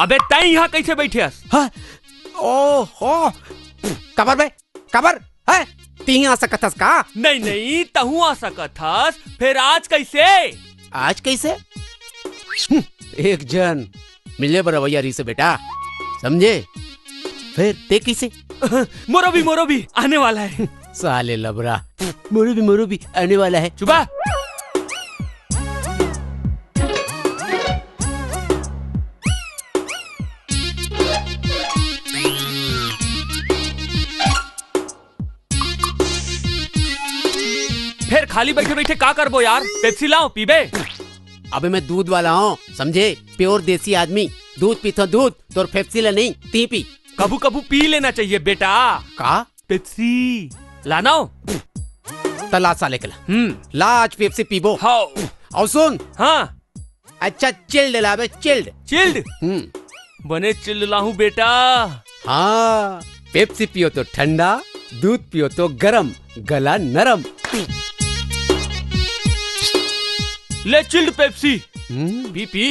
अबे तय यहाँ कैसे बैठे हस? हाँ? ओहो कबर बे कबर है ती आ सकत हस का? नहीं नहीं तहू आ सकत हस, फिर आज कैसे? आज कैसे? एक जन मिले बरवैया री से बेटा, समझे? फिर ते कैसे? मोरो भी आने वाला है। साले लबरा, मोरो भी आने वाला है। चुपा। फिर खाली बैठे बैठे का करबो यार? पेप्सी लाओ पीबे। अबे मैं दूध वाला हूँ, समझे? प्योर देसी आदमी, दूध पीता दूध, तो पेप्सी ला नहीं, ती पी। कबू कबू पी लेना चाहिए बेटा। का? पेप्सी लाना हो? तला साले कला। ला आज पेप्सी पीबो। हाँ। और सुन। हाँ। अच्छा चिल्ड लाबे, चिल्ड। बने चिल्ड लाहूं बेटा। हाँ पेप्सी पियो तो ठंडा, दूध पियो तो गरम, गला नरम। ले चिल्ड पेप्सी। पी।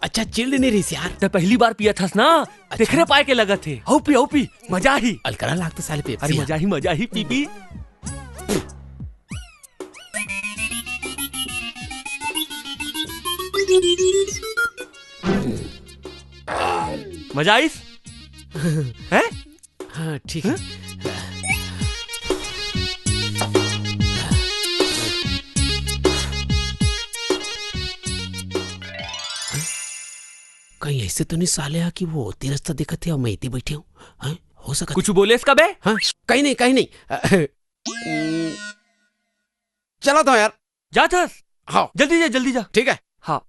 अच्छा चिल्ड नहीं रही यार। तो पहली बार पिया था ना, देखने पाए के लगा थे। आओ पी मजा ही। अलकरा लागतो साले पेप्सी। अरे मजा ही पी। मजा आइस? हैं? हाँ ठीक है। कहीं ऐसे तो नहीं साले कि वो होती रास्ता देखा थे और मैं इतनी बैठी हूँ? हो सका कुछ बोले इसका बे? हाँ कहीं नहीं। चला तो यार। जा था। हाँ जल्दी जा। ठीक है। हाँ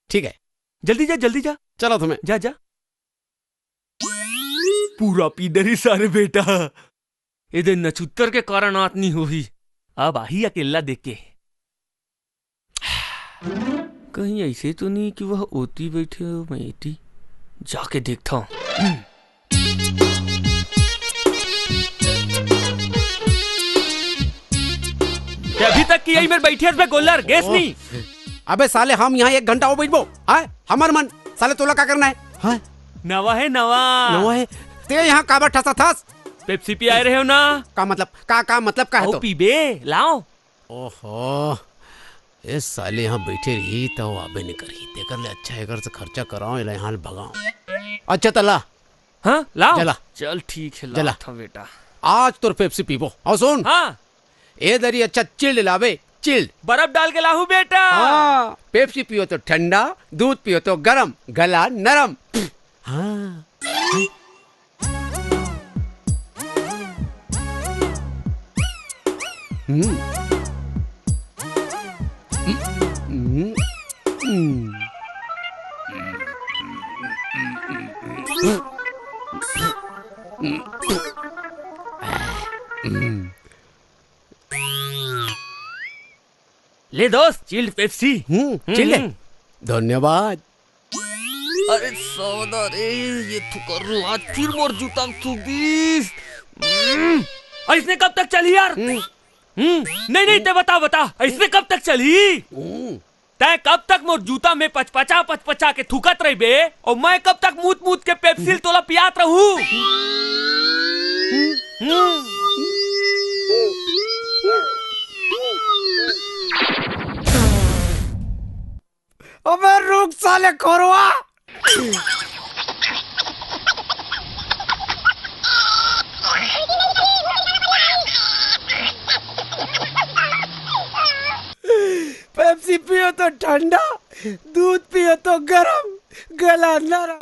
ठीक है। जल्दी जा। चलो तुम्हें। जा। पूरा पी डरी सारे बेटा। इधर नचुत्तर के कारण आतनी हुई। अब आही अकेला देख के। कहीं ऐसे तो नहीं कि वह ओती बैठे हो, मैं इटी जाके देखता हूँ। अभी तक की यही मेरे बैठे पे गोलर गैस नहीं। अबे साले हम यहाँ 1 घंटा हो बैठबो। हमार मन साले तोला का करना है? नवा है। ते यहाँ काबर ठसा थस? पेप्सी पी आए रहे हो ना? का मतलब का मतलब का है तो? पीबे लाओ। ओहो इस साले यहाँ बैठे रही तो आबे नहीं करी। देकर ले अच्छा है, से खर्चा कराओ इला यहाँ भगाओ। अच्छा तला। हाँ लाओ। चला। चल ठीक है चला था बेटा। आज तो पेप्सी पीबो। और सुन। हाँ ए दरी अच्छा चिल्ड लावे, चिल्ड बर्फ डाल के लाहू बेटा। हाँ पेप्सी पियो तो ठंडा, दूध पियो तो गरम, गला नरम। हाँ ले दोस्त चिल्ड पेप्सी। चिल्ड। धन्यवाद। अरे सौदा रे ये थुकर आज फिर मोर जूता में थूक दीस। और इसने कब तक चली यार? नहीं ते बता इसने कब तक चली? तय कब तक मोर जूता में पचपचा के थूकत रही बे, और मैं कब तक मूत के पेप्सी तोला पियात रहूं? अबे रुक साले खोरवा। पेप्सी पियो तो ठंडा, दूध पियो तो गरम, गला नरम।